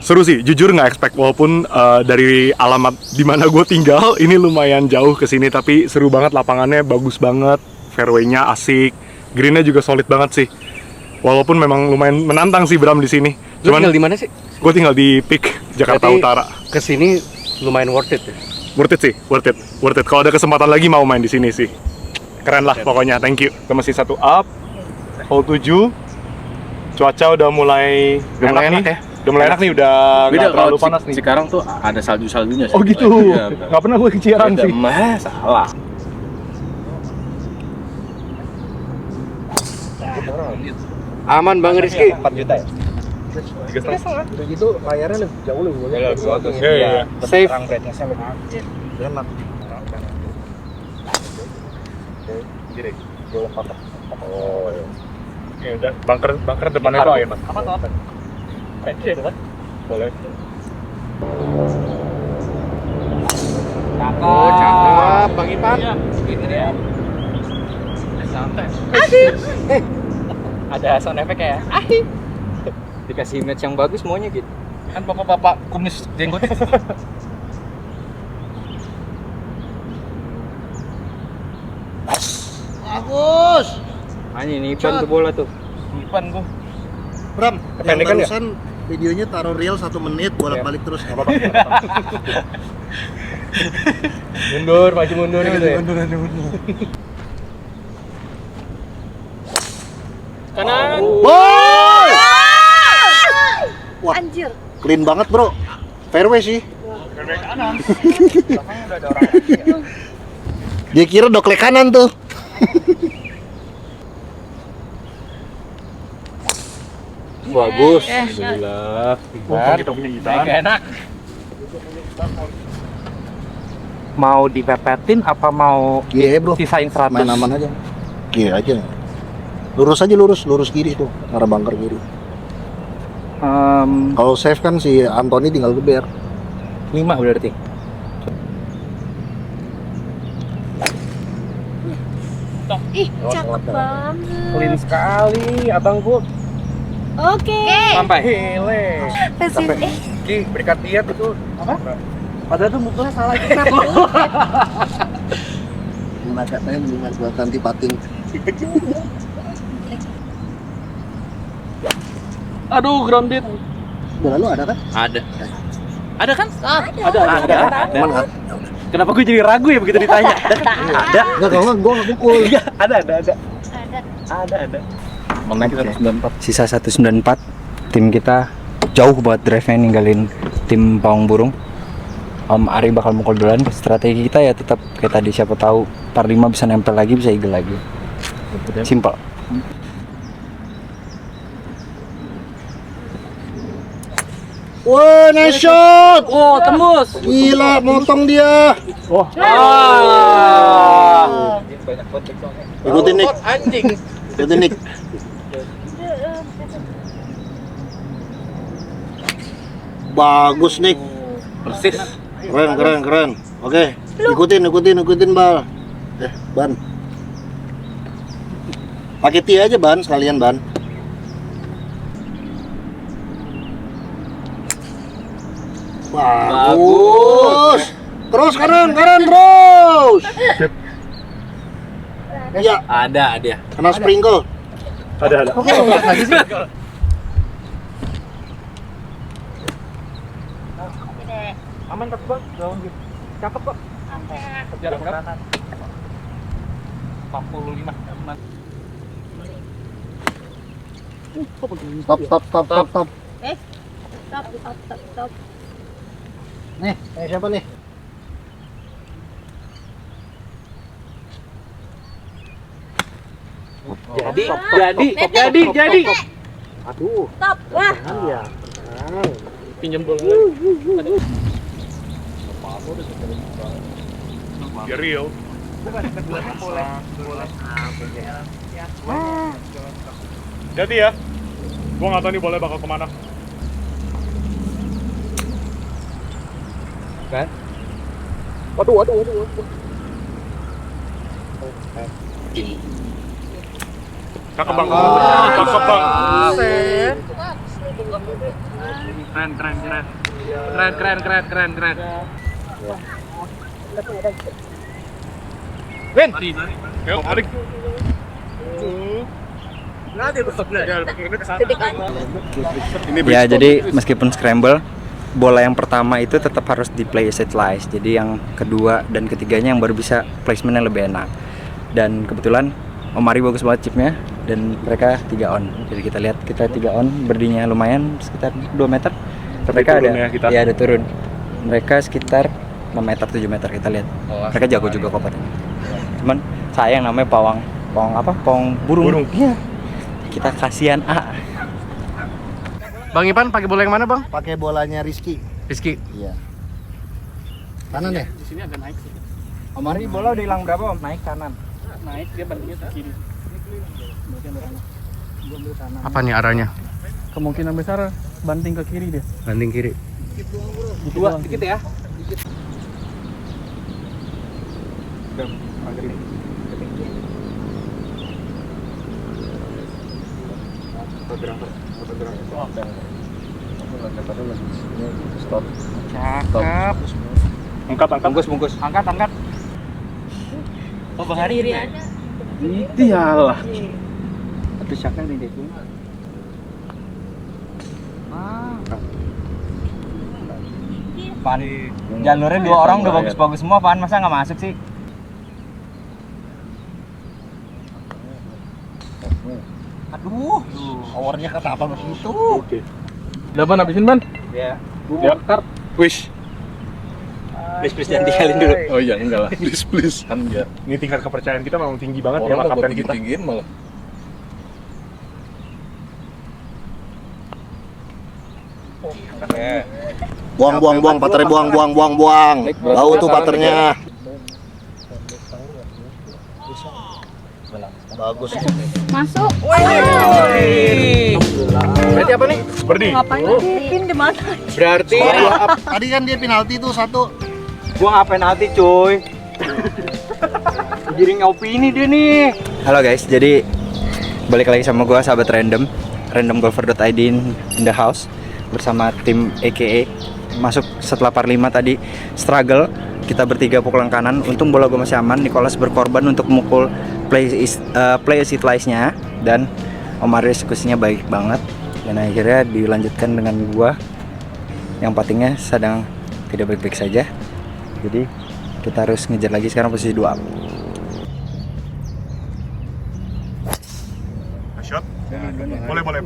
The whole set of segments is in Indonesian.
Seru sih, jujur nggak expect walaupun dari alamat di mana gue tinggal ini lumayan jauh ke sini, tapi seru banget, lapangannya bagus banget, fairway-nya asik, green-nya juga solid banget sih. Walaupun memang lumayan menantang sih Bram di sini. Lu tinggal di mana sih? Gue tinggal di Peak, Jakarta Berarti Utara. Kesini lumayan worth it ya? Worth it sih, worth it, worth it. Kalau ada kesempatan lagi mau main di sini sih. Keren lah pokoknya, thank you. Kita masih satu up, hole 7. Cuaca udah mulai enak nih. ya? Udah mulai enak nih, udah nggak terlalu panas nih. Sekarang tuh ada salju-saljunya sih. Oh gitu, Iya, nggak pernah gue keciaran sih. Salah. Aman Bang Rizky. 4 juta ya? 3,5. Udah gitu layarnya lebih jauh lebih bagus. Iya. Safe. Terang brightness-nya lebih enak. Gini. Boleh foto. Oh, iya. Oke, udah bunker depannya itu air, Mas. Apa? Boleh. Oh, cakep Bang Ipan. Gitu dia. Santai. Ada sound effect ya? Dikasih image yang bagus maunya gitu. Kan bapak-bapak kumis jenggot. Bagus. Hanya ini Ipan tuh bola tuh. Ipan gua. Bram, yang Kependekan ya? barusan videonya taruh reel 1 menit bolak-balik terus. Nggak apa-apa. Mundur, maju mundur gitu ya. Kanan. Boy! Wah, Anjir. clean banget bro. Fairway sih. Kanan. Belakangnya udah ada orang. Dia kira doklek kanan tuh. Bagus. Alhamdulillah. Kita punya gitar. Enak. Mau dipepetin apa mau Iya bro, sisain 100? main aman aja. Iya aja. Lurus aja, lurus kiri tuh, arah bunker kiri. Kalau safe kan si Anthony tinggal geber. 5 berarti. Ih, cakep banget. Clean sekali, abangku. Oke. Sampai. Kesini. Ki, berikan lihat itu. Apa? Padahal tuh mukanya salah Mana katanya mendingan buat ganti patin. Aduh, grounded. Udah lalu ada kan? Ada. Ada kan? Ada. Aman kan? Kenapa gue jadi ragu ya begitu ditanya? Ada. Enggak, kalau nggak gue nggak pukul. Iya, ada. Ada. Menang kita 94. Sisa 194. Tim kita jauh buat drive-nya ninggalin tim Pawang Burung. Ari bakal mukul duluan. Strategi kita ya tetap kayak tadi, siapa tahu par 5 bisa nempel lagi, bisa eagle lagi. Simple. Wah, nice shot. Oh, tembus. Gila, motong dia. Ikutin Nick. Anjing. Ikutin Nick. Bagus Nick. Persis. Keren. Oke, ikutin bal. Ban. Pakai tee aja ban, sekalian ban. Bagus. Terus kanan terus. Iya, Ada dia. kena sprinkle. Ada. Aman tak bang? Jauh gitu. Cakep kok. Jarak berapa? 45. Aman. Stop. Stop. Nih, siapa nih? Jadi. Aduh, Stop. Wah. iya. Pinjam bola. Ya real. Jadi ya, gua nggak tahu nih boleh bakal kemana. Kan? Waduh. Cakep bang. Cakep bang. Keren. Win. Yuk, balik. Ya, jadi meskipun scramble, bola yang pertama itu tetap harus di play as it lies. Jadi yang kedua dan ketiganya yang baru bisa placementnya lebih enak. Dan kebetulan Omari bagus banget chipnya dan mereka 3 on. Jadi kita lihat kita 3 on, berdirinya lumayan sekitar 2 meter. Mereka turun ada ya kita. ya ada turun. Mereka sekitar 6 meter 7 meter kita lihat. Mereka jago juga kok katanya. Cuman sayang namanya pawang burung. Iya. Kita kasihan Bang Ipan pakai bola yang mana, Bang? Pakai bolanya Rizky. Rizky. Iya. Kanan ya? Di sini agak naik sih. Omari bola udah hilang berapa Om? Naik kanan. Naik dia bantingnya ke kiri. Apa nih arahnya? Kemungkinan besar banting ke kiri dia. Banting kiri. Dua dikit ya. Cakep. Angkat. Bungkus. Angkat. Oh, Bang Hari ini. Itu ya lah. Satu syaknya nih deh. Pan, jalurnya 2 orang udah bagus-bagus semua, Pan. Masa nggak masuk sih? Aduh, Powernya kata apa begitu? Oke. Udah Ban habisin Ban. ya. Ya. Wish. Please jangan tinggalin dulu. Oh iya enggak lah. Please. Kan biar Ini tingkat kepercayaan kita memang tinggi banget ya orang sama nggak kapten buat kita. tinggiin malah. Buang, paternya buang. Tahu tuh paternya. Bagus. Masuk. Berarti apa nih? Berdi. Ngapain lagi? Pin di mana? Berarti Tadi kan dia penalti tuh 1. gua nggak penalti, cuy. Giring opini dia nih. Halo guys, jadi balik lagi sama gua sahabat randomgolfer.id in the house bersama tim AKA. Masuk setelah par 5 tadi struggle, kita bertiga pukulan kanan. Untung bola gua masih aman. Nicholas berkorban untuk mukul play as it lies-nya dan Omar eksekusinya baik banget dan akhirnya dilanjutkan dengan gua yang patingnya sedang tidak baik-baik saja. Jadi kita harus ngejar lagi sekarang posisi 2. Shot. Boleh. Boleh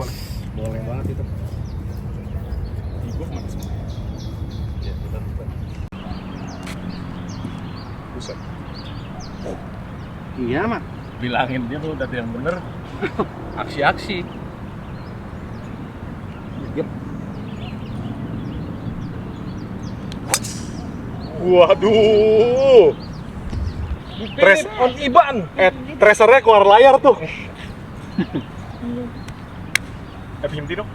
banget itu. Buset. Iya mah. Bilangin dia tuh udah yang bener. Aksi-aksi. Waduh. On Iban. Tracernya keluar layar tuh. Pinjem dong.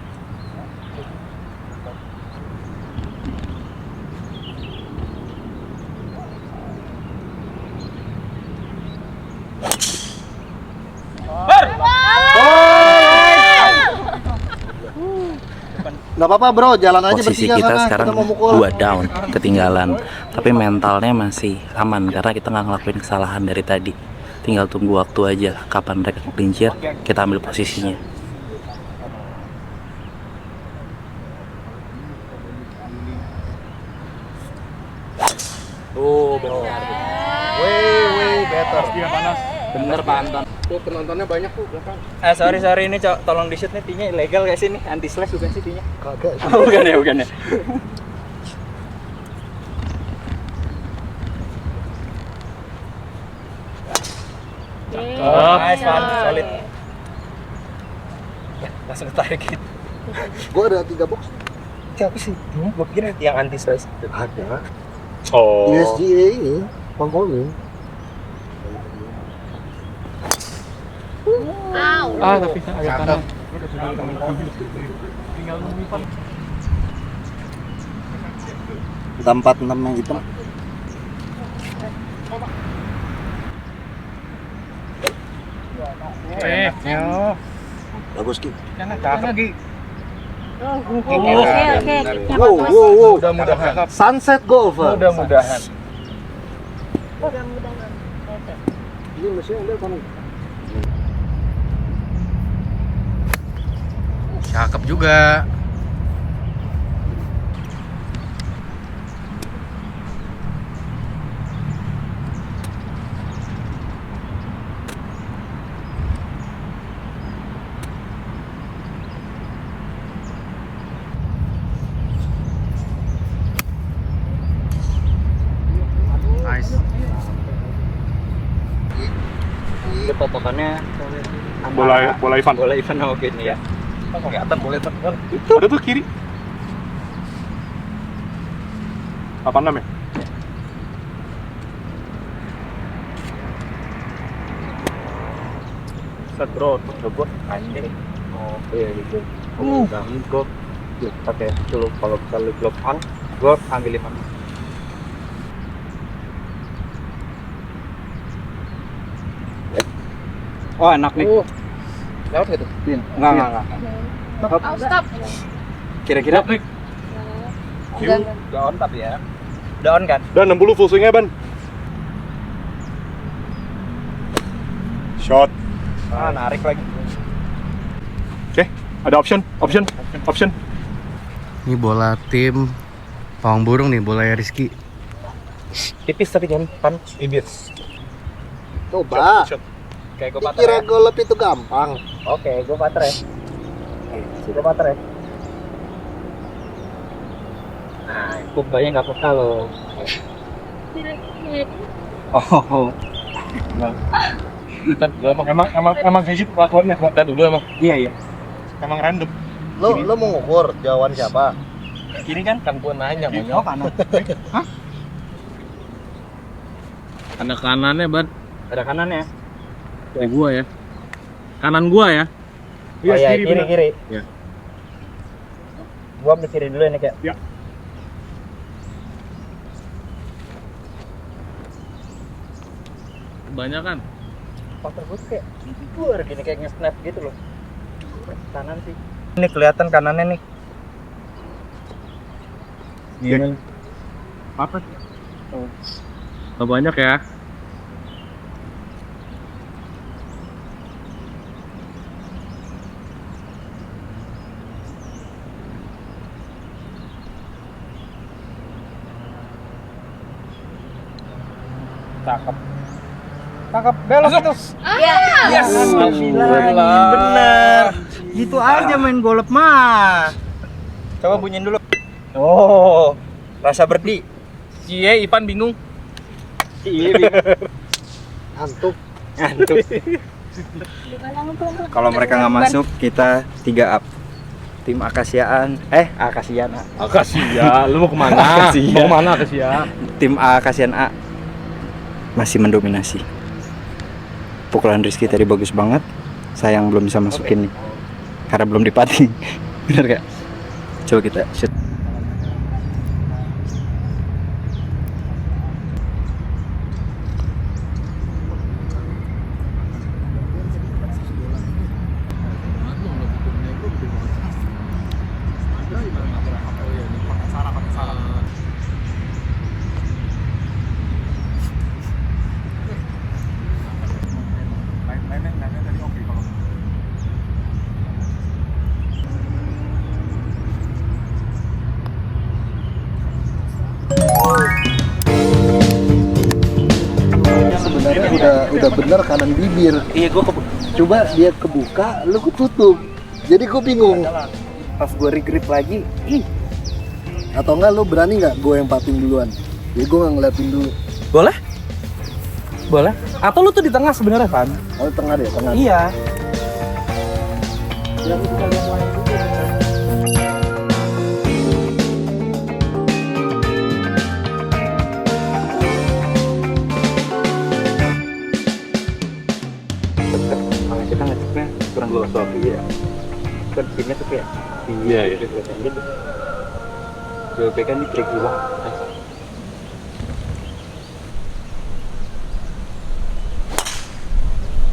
Nggak apa-apa bro, jalan aja Posisi bertiga kita sana. sekarang Kita mau mukul. 2 down, ketinggalan. Tapi mentalnya masih aman karena kita nggak ngelakuin kesalahan dari tadi. Tinggal tunggu waktu aja kapan mereka kelincir, kita ambil posisinya. Tuh, benar. Way better. Dia panas. Bener Pak Anton. Tuh penontonnya banyak tuh belakang. Sorry ini tolong di shoot nih, T-nya ilegal guys ini, anti slash bukan sih T-nya? Kagak. Oh, bukan ya. Nice man, solid. Langsung tarik gitu. Gua ada 3 box. Siapa sih? Gua kira yang anti slash. Ada. Oh. USGA ini, Bang Kolmin. Ah, tapi agak kanan. Kita 46 yang hitam. Yo. Bagus Ki. Cakep Gi. Oke. Yang Wow, bagus. wow, wow. Mudah-mudahan. Sunset golfer. Mudah-mudahan. Ini mesinnya ambil kanan. Cakep juga. Nice. Ini potokannya Bola Ivan. bola Ivan sama Kenny ya. Kelihatan boleh teman. Ada tuh kiri. 86 ya? Set bro. Gue anjing. Oh iya gitu. Kamu gue pakai dulu kalau glove on, gue ambil 5. Oh enak nih. Lewat gitu. Enggak. Oh, stop. Kira-kira Udah on tapi ya. udah on kan? Dan 60 full swingnya ban. Shot. Ah narik lagi. Oke, ada option. Ini bola tim Pawang Burung nih, bola ya Rizky. Tipis tapi kan bibir. Coba. Kayak gue patah Dikira ya. golf itu gampang. Oke, gue patah ya. Gue patah ya. Nah, kubahnya nggak peka loh. Oh, Emang kayak gitu kelakuannya. Kita dulu emang. iya. Emang random. Lo mau ngukur jawaban siapa? Kiri kan gue nanya Oh kanan. Ada kanannya, Ban. Ada kanannya. Kayak gua ya. Kanan gua ya. Oh iya, kiri. Iya. Gua ambil kiri dulu nih kayak. Ya. Kebanyakan. Putter gue tuh kayak gini kayak nge-snap gitu loh. Kanan sih. Ini kelihatan kanannya nih. Gini. Apa? Gak banyak ya. Cakep belok itu. Yes. Bener. Gitu aja main golf mah. Coba bunyiin dulu. Oh, rasa berdi. Cie, Ivan bingung. Ngantuk. Kalau mereka nggak masuk, kita 3 up. Tim Akasiaan, Akasian A. Akasia, lu mau kemana? Akasia. Mau kemana Akasia? Tim Akasian A masih mendominasi. Pukulan Rizky tadi bagus banget. Sayang belum bisa masukin nih. Karena belum dipating. Bener gak? Coba kita shoot. Sebenarnya udah bener kanan bibir. Iya, gue Coba dia kebuka, lu ketutup. Jadi gue bingung. pas gue regrip lagi, Atau enggak lu berani nggak gue yang pating duluan? Jadi gue nggak ngeliatin dulu. Boleh? Boleh. Atau lu tuh di tengah sebenarnya kan? Oh tengah deh, tengah. iya. Yang kita lihat lain juga. Kalau kita ngeceknya kurang filosofi ya. Kan skinnya tuh kayak Iya, iya. gitu. JWP kan di tricky banget.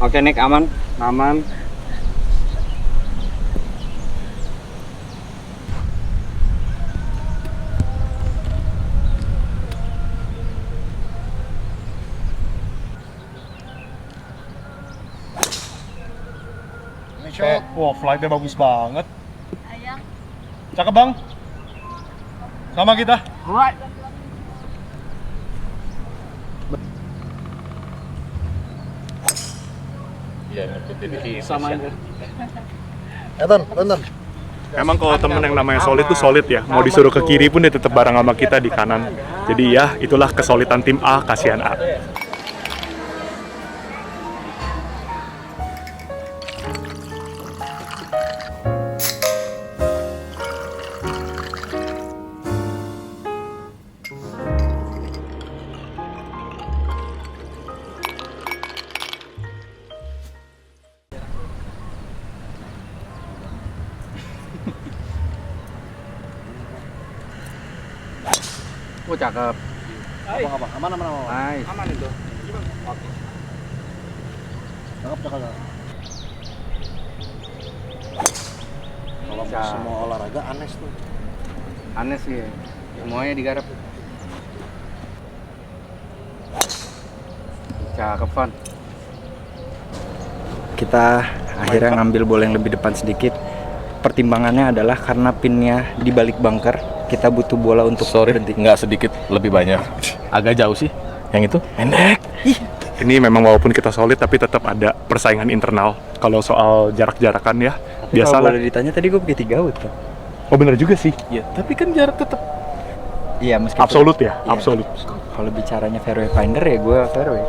Oke, Nick, aman. Wah, flightnya bagus banget. Ayang. Cakep bang. Sama kita. Alright. Iya, ngikutin Sama aja. Tonton. Emang kalau temen yang namanya solid tuh solid ya. Mau disuruh ke kiri pun dia tetap bareng sama kita di kanan. Jadi ya, itulah kesolidan tim A, kasihan A. Oh cakep. Apa? Aman. Nice. Aman itu. Cakep. Kalau semua olahraga aneh tuh. Aneh sih. Semuanya digarap. Cakep Van. Kita akhirnya ngambil bola yang lebih depan sedikit. Pertimbangannya adalah karena pinnya di balik bunker, kita butuh bola untuk berhenti. nggak sedikit, lebih banyak. Agak jauh sih. Yang itu pendek. Ini memang walaupun kita solid tapi tetap ada persaingan internal. Kalau soal jarak-jarakan ya, Biasa biasalah. boleh ditanya tadi gue pakai 3 out tuh. Oh bener juga sih. Iya, tapi kan jarak tetap. Iya meskipun Absolut ya, Iya. absolut. Kalau bicaranya fairway finder ya gue fairway.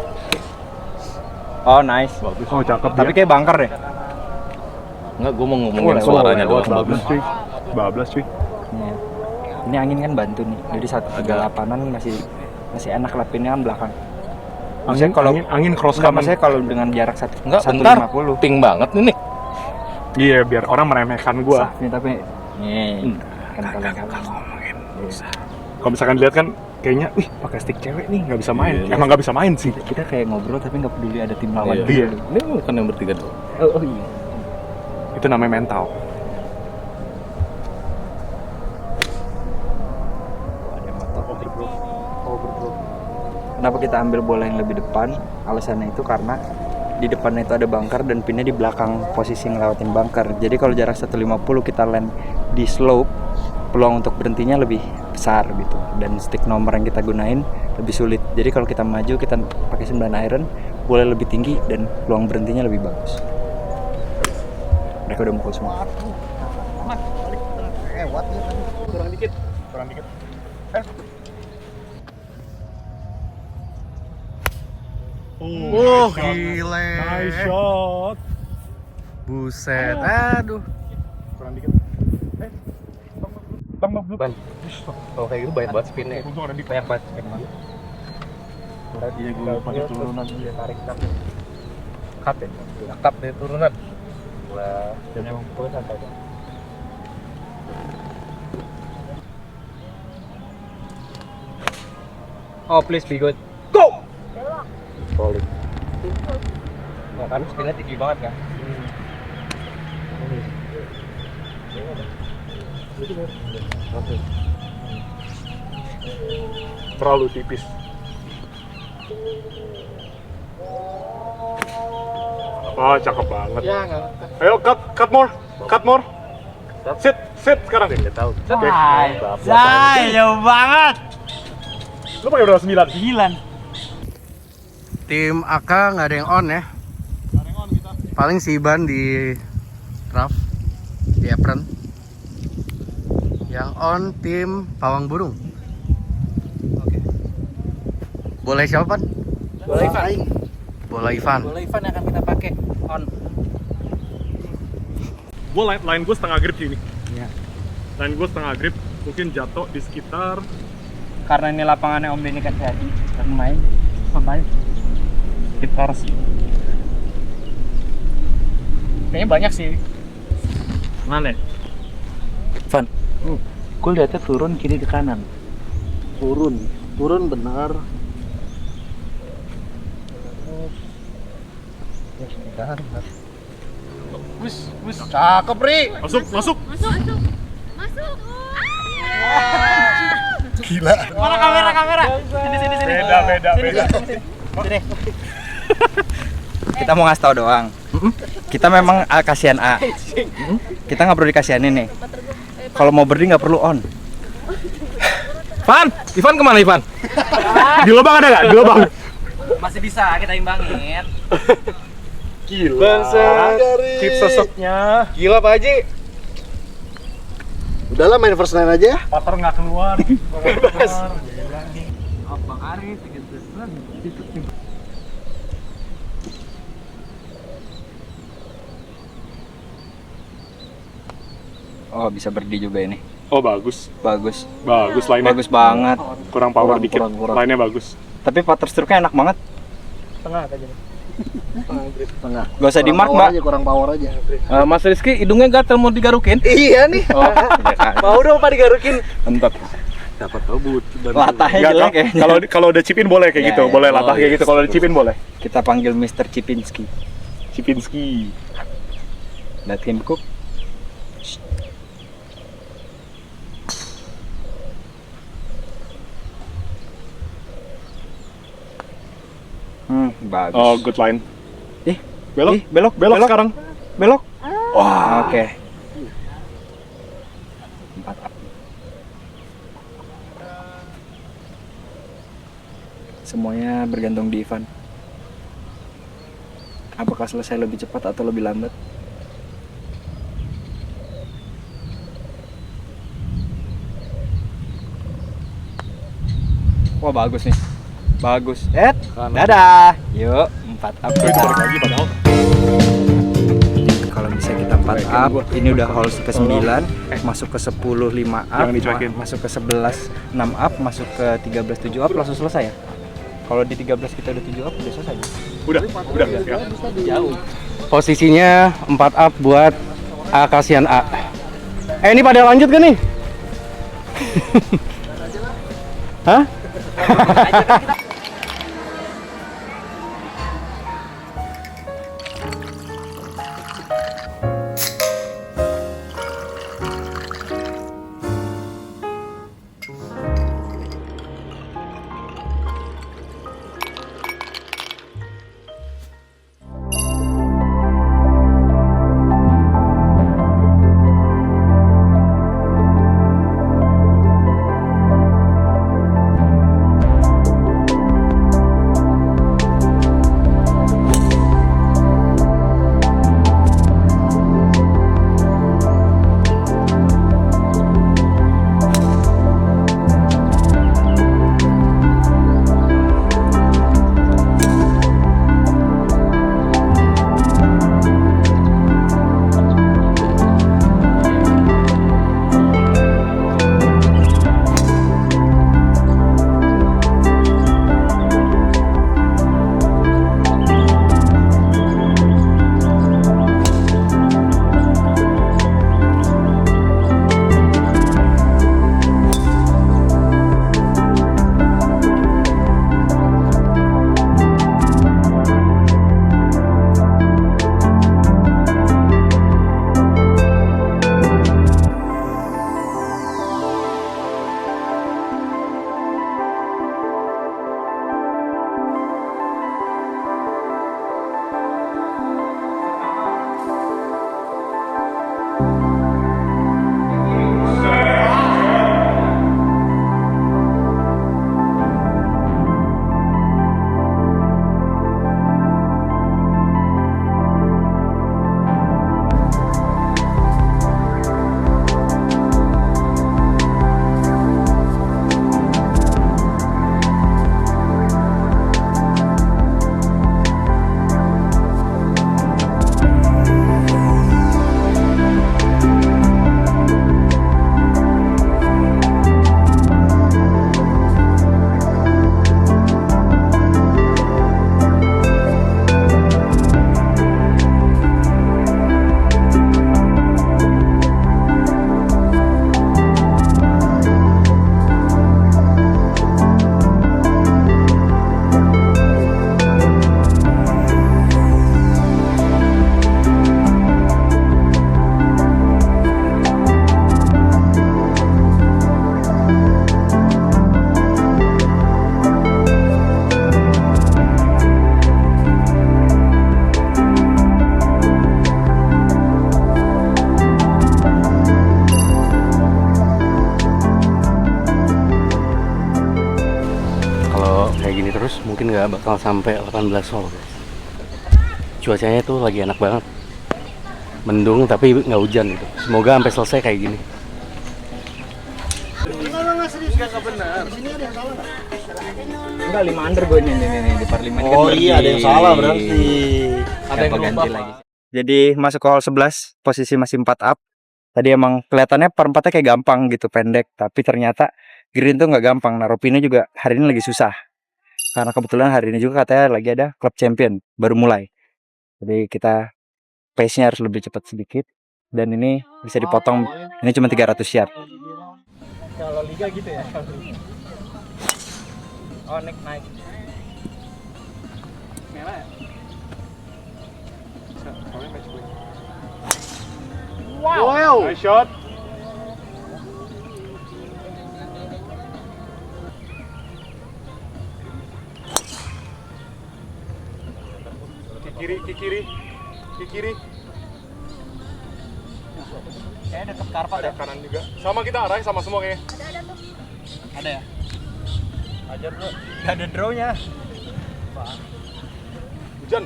Oh nice. Oh cakep Tapi kayak bunker deh. Nggak, gue mau ngomongin suaranya doang bagus. cuy. Bablas cuy. Iya. Ini angin kan bantu nih. Jadi 138an masih enak lah pinnya kan belakang. Maksudnya kalau angin cross enggak, kanan. maksudnya kalau dengan jarak Nggak, bentar. 150. Ping banget nih. Iya, biar orang meremehkan gua. Nih tapi nih kan kalian ngomongin. Kalau misalkan dilihat kan kayaknya, wih pakai stick cewek nih nggak bisa main. Iya. Emang nggak bisa main sih. kita kayak ngobrol tapi nggak peduli ada tim lawan. Iya. Ini bukan yang bertiga doang. Oh iya. Itu namanya mental. Kenapa kita ambil bola yang lebih depan? Alasannya itu karena di depannya itu ada bunker dan pinnya di belakang posisi ngelewatin bunker. Jadi kalau jarak 150 kita land di slope, peluang untuk berhentinya lebih besar gitu. Dan stick nomor yang kita gunain lebih sulit. Jadi kalau kita maju kita pakai 9 iron, boleh lebih tinggi dan peluang berhentinya lebih bagus. Mereka udah mukul semua. Kurang dikit. Oh, gile. Nice shot. Buset. Aduh. Kurang dikit. Bang. Oh, kayak gitu banyak banget spinnya. Untung ada di Banyak banget spinnya. Iya, gue pakai turunan dia tarik cut. Cut ya? Cut deh turunan. Wah, dan yang gue santai. Oh please be good. Solid. Nah, kan spinnya tinggi banget kan. terlalu tipis. Oh, cakep banget. Ya, enggak. Ayo cut more. Sit sekarang. Enggak tahu. Oke. Jauh banget. Lu pakai berapa? 9? 9. Tim AK nggak ada yang on ya. Paling si Iban di Raf di apron. Yang on tim Pawang Burung. Oke. Boleh siapa, Pan? Bola Ivan. Bola Ivan. Bola Ivan yang akan kita pakai on. Gue line gue setengah grip sini. Iya. Line gue setengah grip, mungkin jatuh di sekitar Karena ini lapangannya Om Denny kan jadi main sekitar Kayaknya banyak sih. mana? Van, gue lihatnya turun kiri ke kanan. Turun benar. Wis. Cakep, Ri. Masuk. Gila. Mana kamera? Sini. Beda. Kita mau ngasih tau doang. Kita memang A kasihan A. Kita nggak perlu dikasihanin nih. Kalau mau berdiri nggak perlu on. Ivan, Ivan kemana Ivan? Di lubang ada nggak? Di lubang. Masih bisa kita imbangin. Gila. Chip sesepnya. Gila Pak Haji. Udahlah main first nine aja ya. Pater nggak keluar. Abang Arif, Oh bisa berdiri juga ini. Oh bagus, Bagus. bagus lainnya. Bagus banget. Kurang power Kurang, dikit. kurang. Lainnya bagus. Tapi putter stroke-nya enak banget. tengah aja. Tengah. Gak usah di Kurang mark power mbak. aja, kurang power aja. Mas Rizky hidungnya gatel mau digarukin? Iya nih. Oh, iya kan. Mau dong Pak digarukin. Mantap. Dapat tahu butuh. Latahnya Nggak, jelek ya. kalau udah chipin boleh kayak Ya, gitu, ya. boleh Oh, latah kayak iya. gitu. Kalau udah chipin boleh. Kita panggil Mr. Cipinski. Cipinski. Let him cook. Bagus. Oh, good line. Ih, Belok, ih, belok, belok sekarang. belok. Wah. Oke. 4 up. Semuanya bergantung di Ivan. Apakah selesai lebih cepat atau lebih lambat? Wah bagus nih. Bagus. Dadah. Yuk, 4 up. Balik lagi padahal. Kalau misalnya kita 4 up, ini udah hole ke-9, masuk ke 10 5 up, Jangan dicuekin. masuk ke 11 6 up, masuk ke 13 7 up langsung selesai ya. Kalau di 13 kita udah 7 up udah selesai. Udah ya. Posisinya 4 up buat A kasihan A. Ini pada lanjut gak nih? Hah? terus mungkin nggak bakal sampai 18 hole guys. Cuacanya tuh lagi enak banget, mendung tapi nggak hujan gitu. Semoga sampai selesai kayak gini. Enggak, 5 under gue nih di par 5 ini. Oh iya, ada yang salah berarti. Ada yang ganti lagi. Jadi masuk ke hole 11, posisi masih 4 up. Tadi emang kelihatannya par 4-nya kayak gampang gitu, pendek, tapi ternyata green tuh nggak gampang. Nah, Ropino juga hari ini lagi susah. Karena kebetulan hari ini juga katanya lagi ada Club Champion baru mulai. Jadi kita pace-nya harus lebih cepat sedikit, dan ini bisa dipotong. Ini cuma 300 yard. Kalau liga gitu ya. Oh, naik. Wow, nice shot. Ke kiri. Kayaknya deket karpet Ada kanan juga. Sama kita arahnya sama semua kayaknya. Ada ya? Ajar bro. Gak ada draw-nya. Hujan.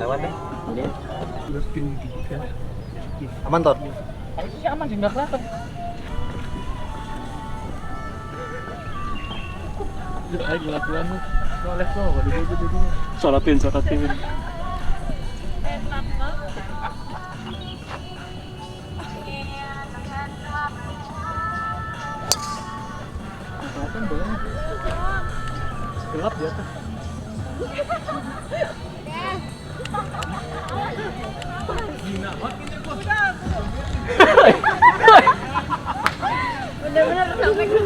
Lewat deh. Aman Tor. Harusnya aman sih, nggak kelihatan. Soratin. Gelap di atas. Bener-bener sampai ke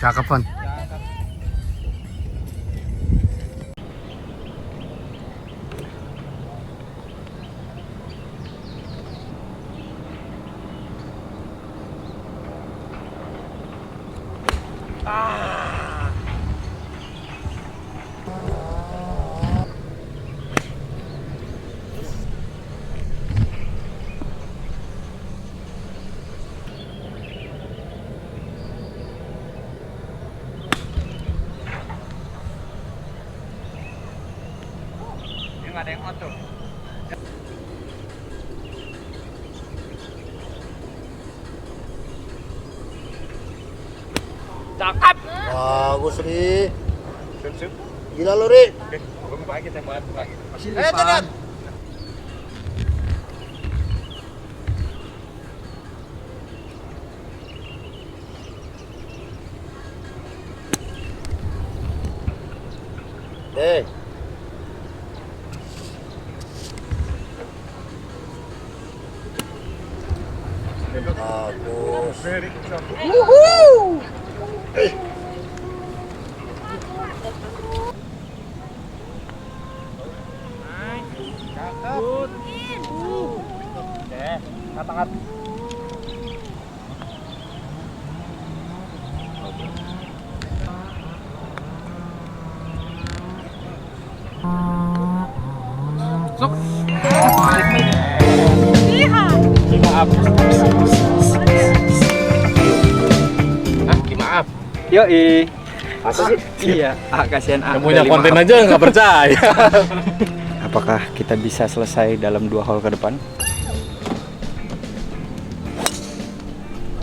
Cakep kan? Nggak ada yang out tuh. Bagus Ri. Sip. Gila lu Ri. Oke, gue buka lagi tembakan. Jangan. Bagus. Very Angkat. Maaf. Yoi. Masa sih? Iya, kasihan yang punya konten aja nggak percaya. Apakah kita bisa selesai dalam 2 hole ke depan?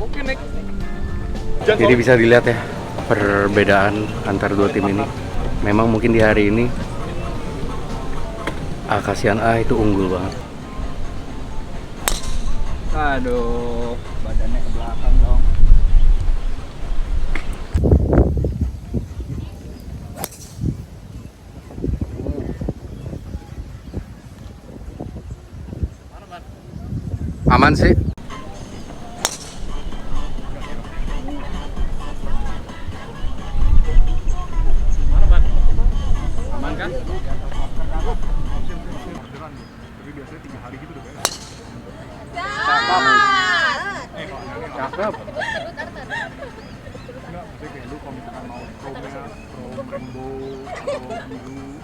Oke, next. Jadi bisa dilihat ya perbedaan antar dua tim ini. Memang mungkin di hari ini Akasian A itu unggul banget. Aduh, badannya ke belakang dong. Aman sih. Aman kan? Tapi biasanya 3 hari gitu udah beres. Cakep. Enggak, maksudnya kayak lu kalau misalkan mau chrome-nya, chrome rainbow atau biru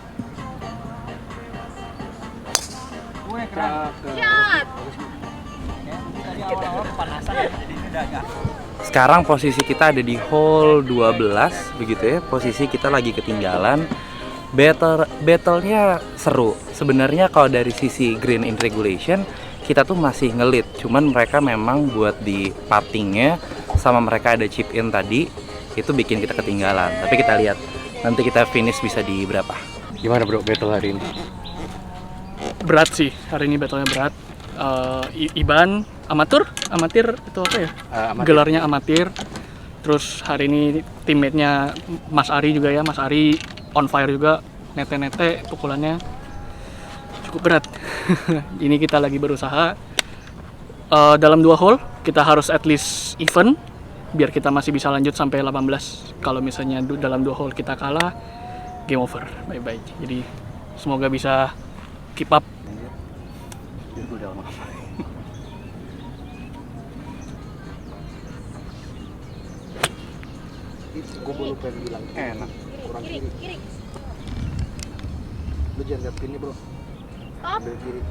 Shot. Sekarang posisi kita ada di hole 12 begitu ya. Posisi kita lagi ketinggalan. Battle-nya seru. Sebenarnya kalau dari sisi green in regulation kita tuh masih ngelit. Cuman mereka memang buat di puttingnya sama mereka ada chip in tadi itu bikin kita ketinggalan. Tapi kita lihat nanti kita finish bisa di berapa. Gimana bro battle hari ini? Berat sih, hari ini battle-nya berat. Iban amatir itu apa ya? Amatir. Gelarnya amatir. Terus hari ini teammate-nya Mas Ari juga ya, Mas Ari on fire juga, nete-nete pukulannya cukup berat. Ini kita lagi berusaha dalam 2 hole kita harus at least even biar kita masih bisa lanjut sampai 18. Kalau misalnya dalam 2 hole kita kalah, game over, bye-bye. Jadi semoga bisa keep up. Gue belum pengen bilang enak, kurang kiri. Lu jangan lihat sini bro. Stop. Ambil kiri,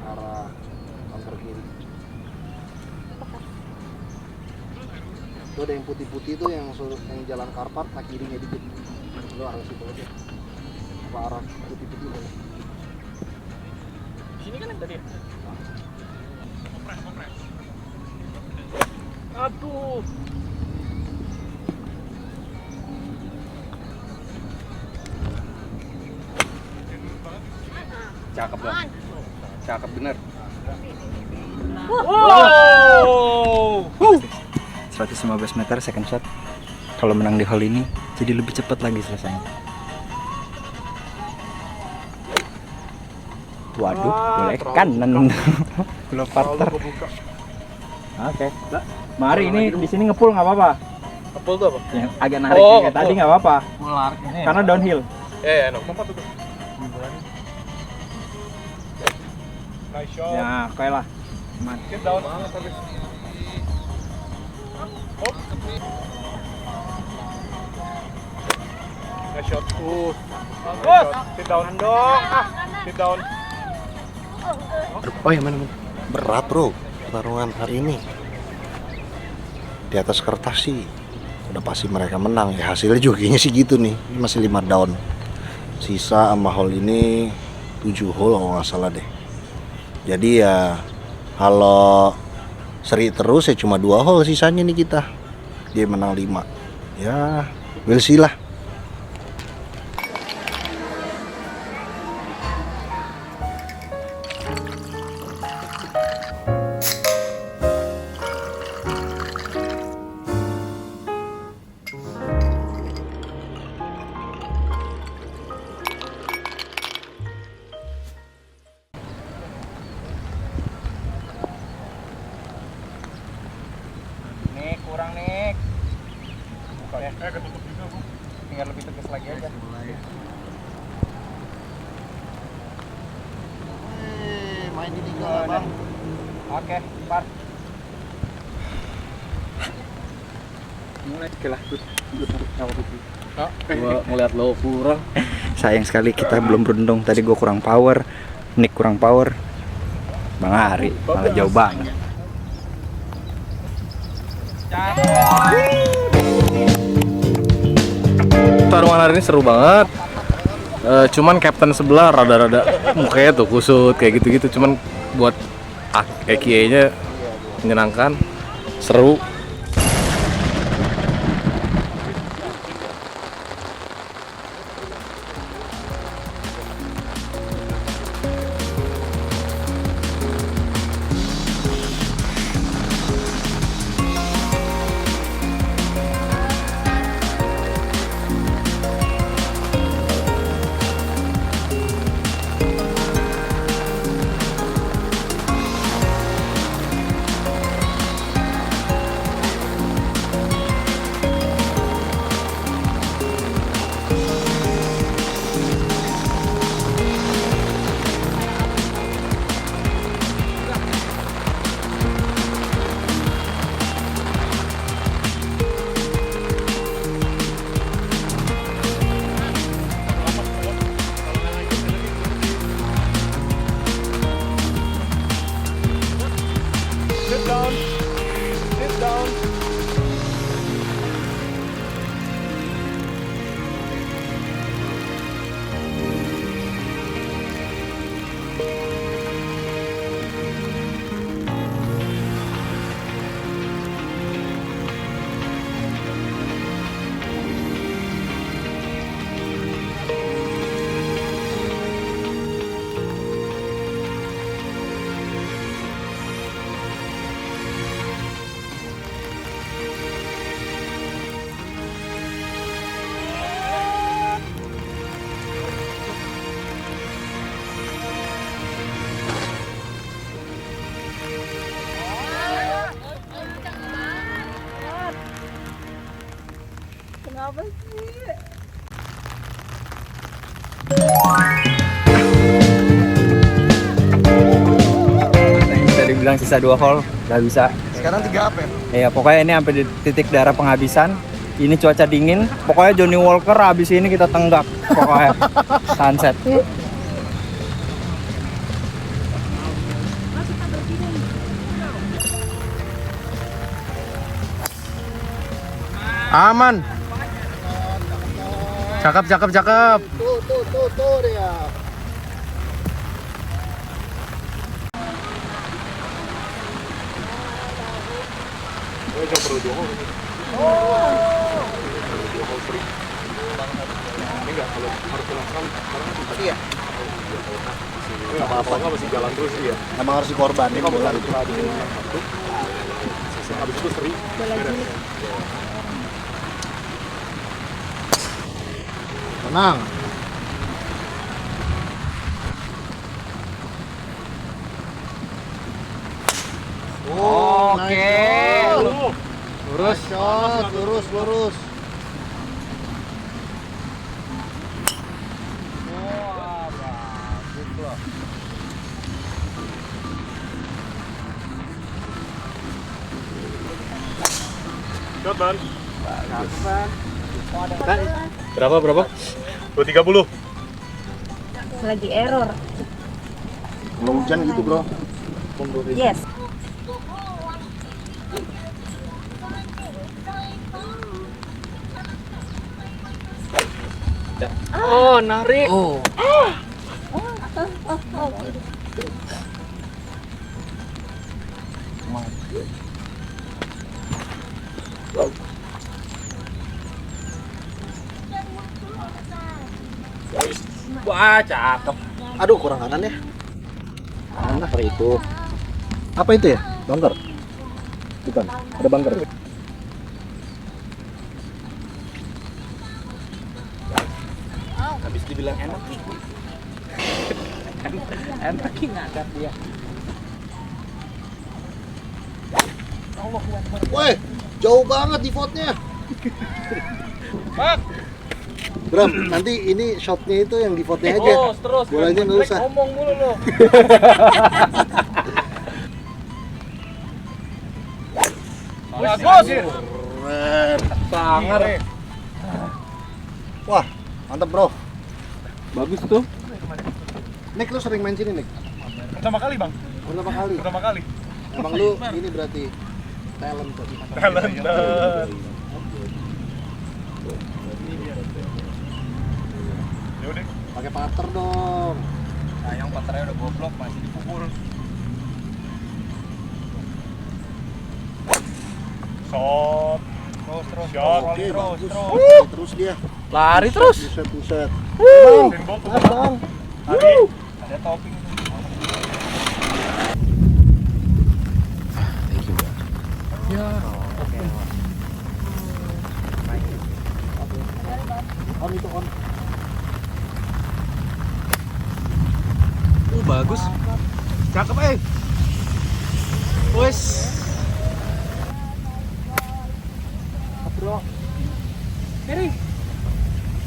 arah counter kiri. Itu ada yang putih-putih tuh yang jalan karpet, nah kirinya dikit. Lu arah situ aja. Apa arah putih-putih mana? Sini kan yang tadi. Aduh. Cakep dong. Cakep bener. 115 meter second shot. Kalau menang di hole ini jadi lebih cepat lagi selesainya. Waduh, boleh kanan. Belum partner. Oke. Mari ini di sini ngepul nggak apa-apa. Ngepul tuh apa? Yang agak narik kayak tadi nggak apa-apa. Melar ini. Karena downhill. No. Ya, oke lah. Aman. Oh ya mana? Berat bro pertarungan hari ini. Di atas kertas sih udah pasti mereka menang ya, hasilnya juga kayaknya sih gitu nih. Ini masih 5 down, sisa sama hole ini 7 hole kalau nggak salah deh. Jadi ya kalau seri terus ya cuma 2 hole sisanya nih kita. Dia menang 5 ya, we'll see lah. Nik, kurang Nik. Buka ya. Ketutup juga Bu. Tinggal lebih tegas lagi aja. Main di tinggal bang. Oke, par. Mulai kelah. Gua ngeliat lo kurang. Sayang sekali kita belum beruntung. Tadi gue kurang power, Nick kurang power. Bang Ari malah jauh banget. Pertarungan hari ini seru banget. Cuman captain sebelah rada-rada mukanya tuh kusut kayak gitu-gitu. Cuman buat EQA-nya menyenangkan, seru. Bisa dibilang sisa 2 hole, nggak bisa. Sekarang 3 apa ya? Ya pokoknya ini sampai di titik daerah penghabisan. Ini cuaca dingin, pokoknya Johnny Walker habis ini kita tenggak. Pokoknya sunset. Aman. Cakep, cakep, cakep. Tuh dia. Apa masih jalan terus ya. Emang harus dikorbanin bola itu. Habis itu seri. Tenang. Oke. Lurus. Shot, lurus. Shot, Ban. Berapa? 230. Lagi error. Kalau hujan gitu, Bro. Yes. Oh, narik. Wah, cakep. Aduh, kurang kanan ya. Kanan itu. Apa itu ya? Bunker? Bukan. Ada bunker. Habis dibilang enak nih. Enak ngangkat dia. Woi, jauh banget di vote-nya. Bram, nanti ini shotnya itu yang di vote-nya aja. Terus. Bolanya nggak usah. Ngomong mulu lo. Bagus. Keren. Sangar. Wah, mantap bro. Bagus tuh. Nick, lu sering main sini, Nick? Pertama kali, Bang. Pertama kali. Emang lu ini berarti talent tuh. Talent. Ya udah. Pakai putter dong. Nah, yang putternya udah goblok masih dipukul. Shot. Terus. Shot. Oke, bagus. Terus dia. Lari terus. Buset. Bang. Bang. Ada topping. On itu on. Bagus. Cakep, Wes. Bro. Kiri.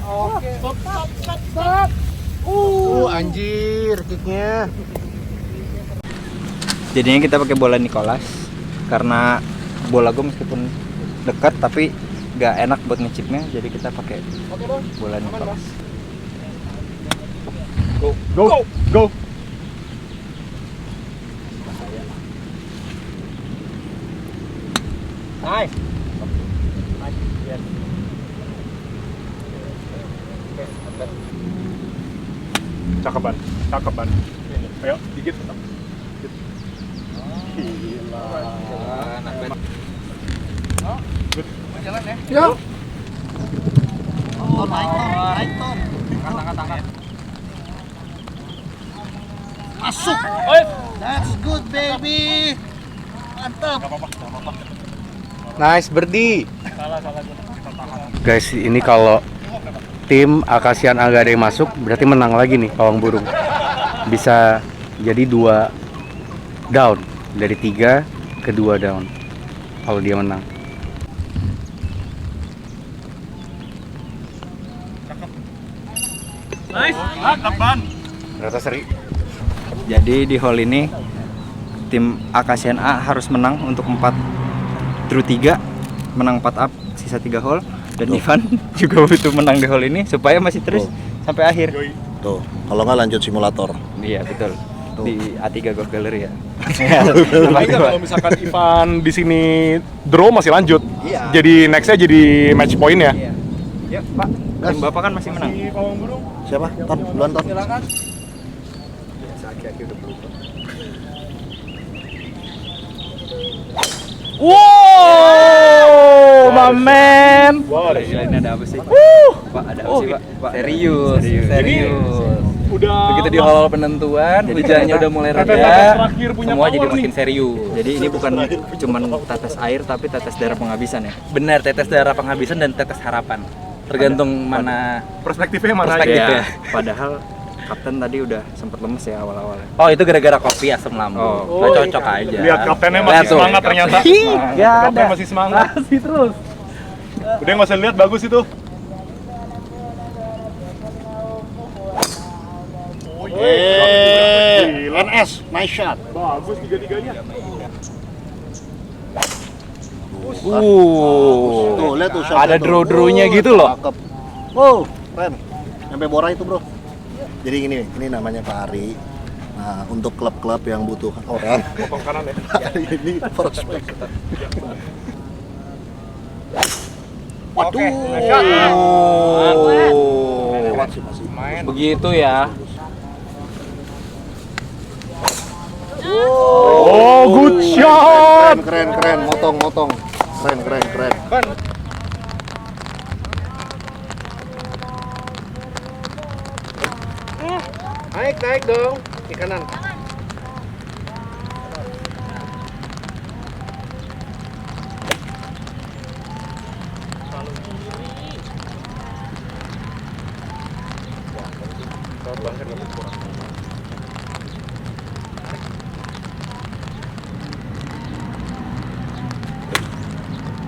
Oke. Stop. Anjir kicknya. Jadinya kita pakai bola Nicholas karena bola gue meskipun dekat tapi nggak enak buat ngechipnya, jadi kita pakai bola Nicholas. Go. Nice. Cakep, Ban. Ayo, dikit tetap. Jalan ya. Ya. Oh, naik ton. Angkat. Masuk. That's good, baby. Mantap. Nice birdie. Guys, ini kalau tim Akasian Agak ada yang masuk, berarti menang lagi nih Pawang Burung. Bisa jadi 2 down, dari 3 ke 2 down kalau dia menang. Mantap, Ban. Ternyata seri. Jadi di hole ini tim AKCN A harus menang untuk 4 draw 3, menang 4 up, sisa 3 hole. Dan Ivan juga butuh menang di hole ini supaya masih terus sampai akhir. Tuh, kalau nggak lanjut simulator. Iya betul. Di A3 Golf Gallery ya. Tapi kalau misalkan Ivan di sini draw masih lanjut. Iya. Jadi nextnya jadi match point ya. Iya. Ya Pak, tim Bapak kan masih menang. Siapa? Ton, duluan Ton. Wow, my man. Ini ada apa sih? Pak, ada apa sih, Pak? Pak. Serius. Udah Begitu di hal penentuan, hujannya udah mulai tetes reda, terakhir punya semua power jadi nih. makin serius. Jadi ini bukan cuman tetes air tapi tetes darah penghabisan ya. Benar, tetes darah penghabisan dan tetes harapan. Tergantung mana perspektifnya mana perspektifnya. aja. Padahal kapten tadi udah sempat lemes ya awal-awalnya. Oh, itu gara-gara kopi asam lambung. Oh. Nggak cocok aja. Lihat kaptennya Lihat masih tuh. semangat ternyata. Kapten masih semangat. Masih terus. Udah nggak usah lihat, bagus itu. NS, nice shot. Bagus tiga-tiganya. Tuh, lihat tuh shotnya Ada tuh. draw-draw-nya gitu loh. Cakep. Wow, keren. Sampai bora itu, Bro. Jadi ini namanya Pak Ari. Nah, untuk klub-klub yang butuh orang, Potong kanan ya. ini prospek. Waduh. Lewat sih masih. Begitu ya. Oh, good shot. Keren, motong. Keren. Naik dong di kanan.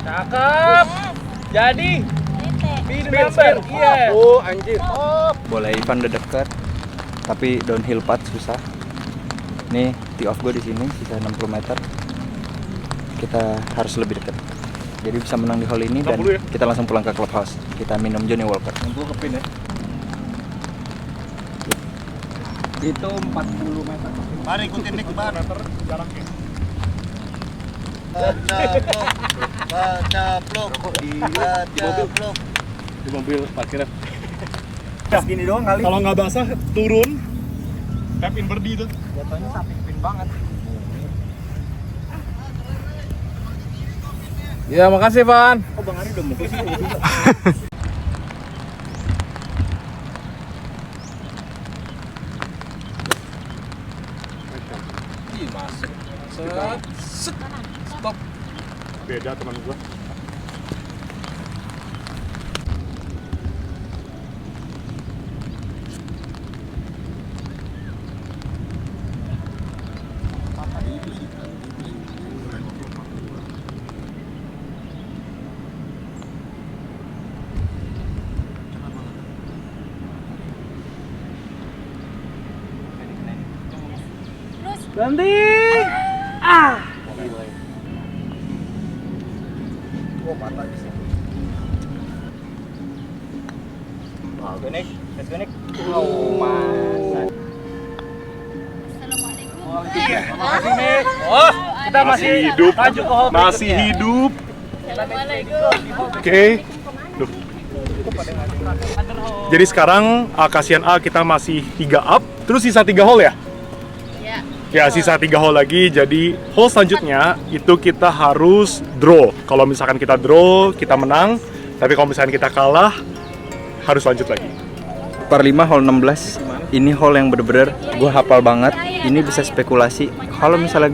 Cakep. Jadi speed number. Iya. Oh, anjir. Bola Ivan udah dekat. Tapi downhill putt susah. Nih tee off gue di sini sisa 60 meter. Kita harus lebih dekat. Jadi bisa menang di hole ini dan 60 ya? kita langsung pulang ke clubhouse. Kita minum Johnny Walker. Untuk kepin ya. Itu 40 meter. Mari ikutin Nick Bar. Jaraknya. Baca blok. Di mobil parkirnya. Segini doang kali. Kalau nggak basah turun. Tap in birdie itu. Jatuhnya samping pin banget. Ya, makasih, Van. Oh, Bang Ari udah mukul sih. Stop. Beda teman gua. Ganti. Let's go Nick. Oh, masa. Oh, kita Masih hidup. lanjut ke hole Masih berikutnya. hidup. Oke. Duh. Jadi sekarang AKCN A kita masih 3 up, terus sisa 3 hole ya? Ya, sisa 3 hole lagi. Jadi hole selanjutnya itu kita harus draw. Kalau misalkan kita draw, kita menang. Tapi kalau misalkan kita kalah, harus lanjut lagi. Par 5 hole 16. Ini hole yang bener-bener gue hafal banget. Ini bisa spekulasi. Kalau misalnya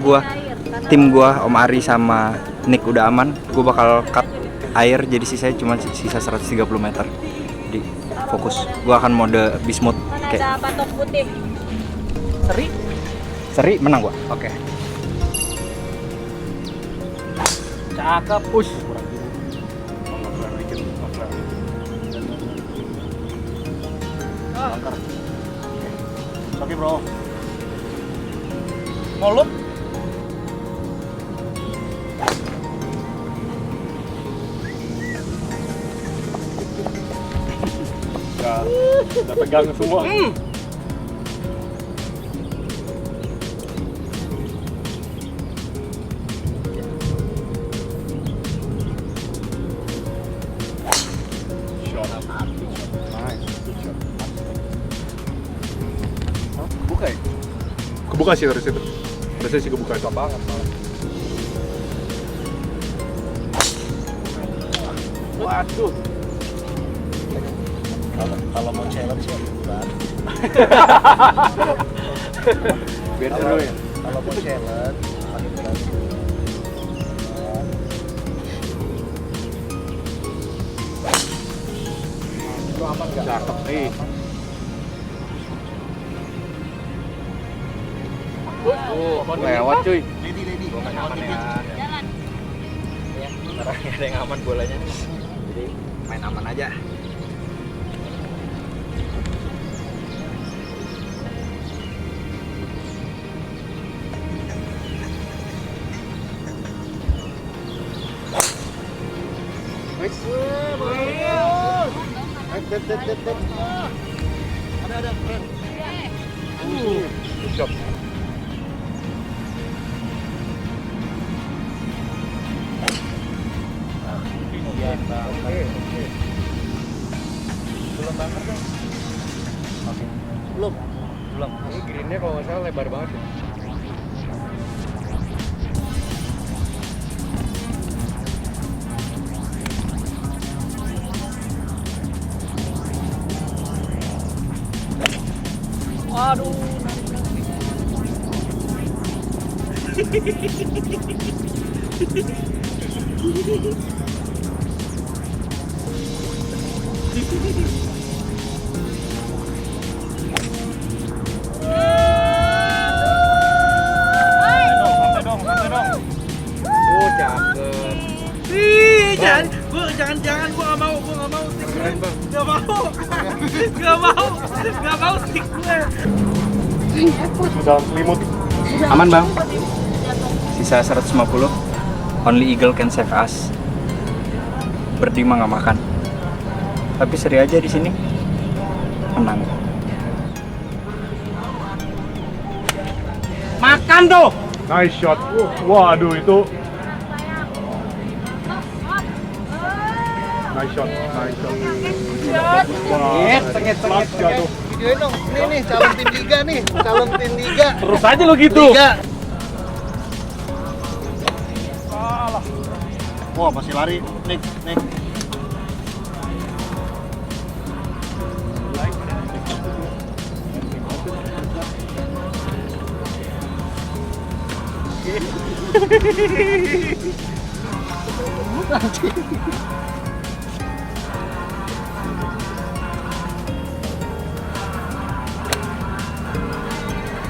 tim gue Om Ari sama Nick udah aman, gue bakal cut air jadi sisanya cuma sisa 130 meter. Jadi fokus. Gue akan mode beast mode kayak patok putih. seri menang gue. Oke. Cakep, push. Angker. Oke bro. Mau lu? Udah pegang semua. Buka ya? Kebuka sih dari situ. Harusnya sih kebuka itu banget malah. Waduh. Kalau mau challenge ya bukan. Biar seru ya. Kalau mau challenge pakai berat. Itu aman nggak? Cakep nih. Lewat cuy. Lady. Gua main aman ya. Jalan. Sekarang ada yang aman bolanya. Jadi main aman aja. Good job. Belum. Ini greennya kalau nggak salah lebar banget ya. Oh, cakep. Jangan, gua nggak mau, Keren bang. nggak mau stick gue. Dalam selimut. Aman bang. Sisa 150. Only eagle can save us. Birdie mah nggak makan. Tapi seri aja di sini. Menang. Makan tuh. Nice shot. Waduh itu. Nice shot. Wah, sengit jatuh. Videoin dong. Nih calon tim liga nih. Calon tim liga. Terus aja lo gitu. Liga. Wah, masih lari. Nick.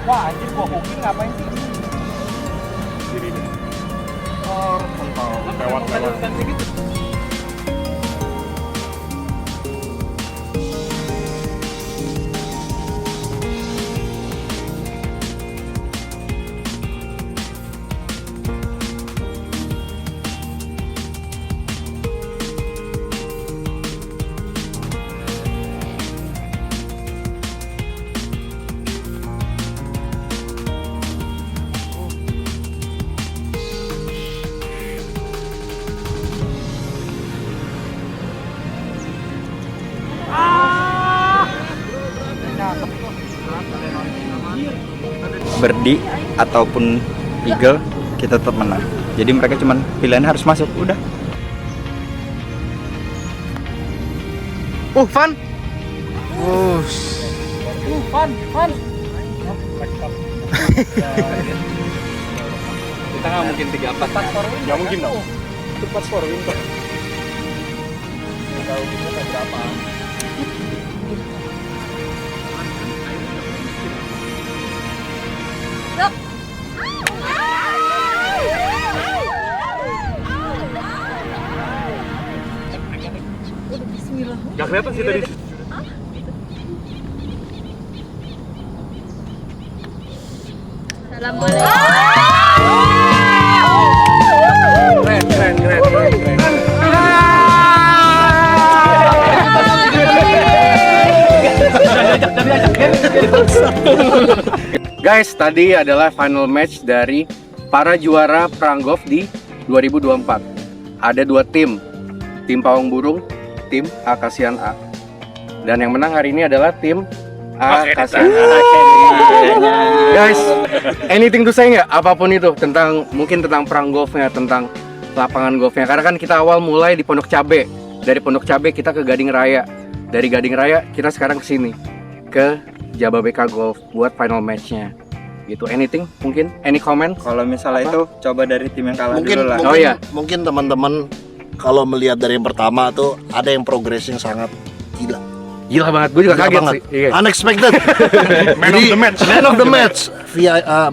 Wah, anjir gua hooking ngapain sih? Sini nih. Lewat. Birdie ataupun eagle kita tetap menang. Jadi mereka cuman pilihannya harus masuk, udah. Fun. Fun. Kita nggak mungkin 3-4. Nggak mungkin dong. Itu pas for win kok. Tahu kita berapa? Gak kelihatan sih tadi. Guys, tadi adalah final match dari para juara Perang Golf di 2024. Ada dua tim Pawang Burung, tim Akasian A. Dan yang menang hari ini adalah tim Akasian A. Guys, anything to say nggak? Apapun itu tentang mungkin tentang perang golfnya, tentang lapangan golfnya. Karena kan kita awal mulai di Pondok Cabe. Dari Pondok Cabe kita ke Gading Raya. Dari Gading Raya kita sekarang ke sini ke Jababeka Golf buat final matchnya. Gitu. Anything mungkin? Any comment? Kalau misalnya itu coba dari tim yang kalah Mungkin, dulu lah. mungkin, Oh, iya. mungkin teman-teman kalau melihat dari yang pertama tuh ada yang progressing sangat gila. Gila banget, gue juga Gila kaget banget. sih. Iya. Unexpected. Man of the match. Man of the match.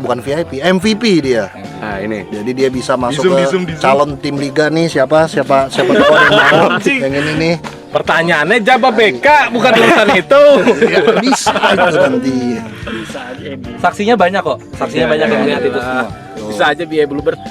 Bukan VIP, MVP dia. Nah ini. Jadi dia bisa masuk Di ke zoom. calon tim liga nih, siapa tahu ada yang ini nih. Pertanyaannya Jababeka bukan urusan itu. Ya, bisa itu nanti. Saksinya banyak kok. Saksinya banyak yang lihat itu semua. Bisa aja biaya Bluebird.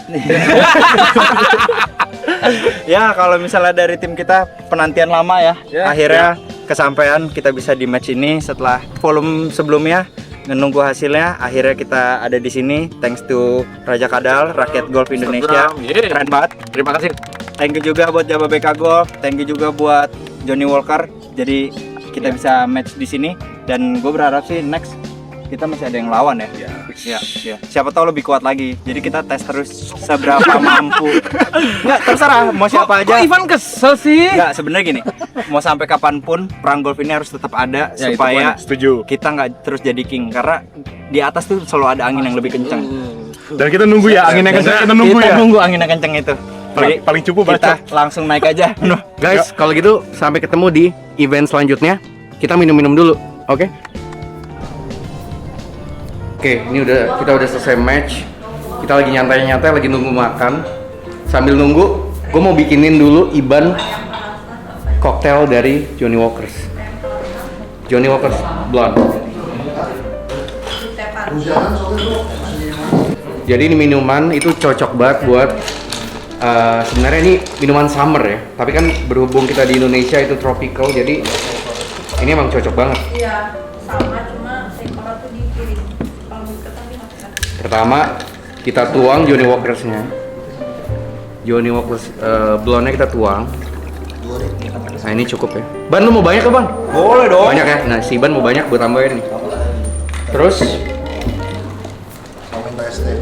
Ya kalau misalnya dari tim kita penantian lama ya, akhirnya kesampaian kita bisa di match ini setelah volume sebelumnya menunggu hasilnya. Akhirnya kita ada di sini, thanks to Raja Kadal, Rakyat Golf Indonesia. Keren banget. Terima kasih. Thank you juga buat Jababeka Golf, thank you juga buat Johnny Walker. Jadi kita bisa match di sini dan gue berharap sih next kita masih ada yang lawan ya. Ya. Siapa tahu lebih kuat lagi. Jadi kita tes terus seberapa mampu. Enggak, terserah mau siapa aja. Kok Ivan kesel sih? Enggak, sebenarnya gini. Mau sampai kapanpun perang golf ini harus tetap ada Ya, itu supaya Setuju. kita nggak terus jadi king, karena di atas tuh selalu ada angin yang lebih kencang. Dan kita nunggu ya angin yang kencang, kita nunggu Kita ya. nunggu angin yang kencang itu. Paling cupu Kita bacot. langsung naik aja. Guys, kalau gitu sampai ketemu di event selanjutnya. Kita minum-minum dulu, oke? Oke, ini kita udah selesai match. Kita lagi nyantai-nyantai, lagi nunggu makan. Sambil nunggu, gue mau bikinin dulu Iban koktail dari Johnny Walkers. Johnny Walkers Blonde. Jadi ini minuman itu cocok banget buat sebenarnya ini minuman summer ya. Tapi kan berhubung kita di Indonesia itu tropical, jadi ini emang cocok banget. Iya, sama cuma kalau tuh dikirim. Kalau ketemu dimakan. Pertama kita tuang Johnny Walkers-nya. Johnny Walkers blonde-nya kita tuang. Nah ini cukup ya. Ban lu mau banyak ke Bang? Boleh dong. Banyak ya? Nah si Ban mau banyak buat tambahin nih. Terus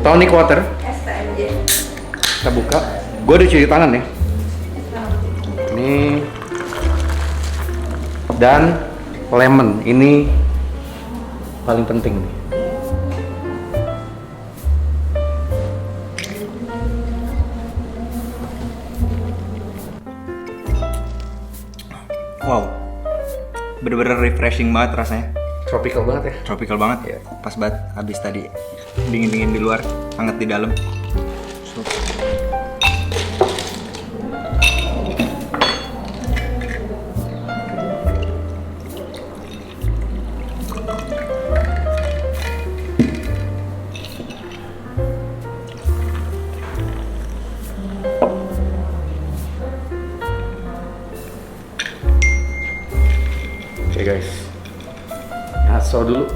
tonic water. Kita buka. Gue udah cuci tangan ya. Ini dan lemon. Ini paling penting nih. Wow, bener-bener refreshing banget rasanya. Tropical banget ya. Tropical banget ya. Pas banget habis tadi dingin-dingin di luar, hangat di dalam. Oke guys, ngaso dulu.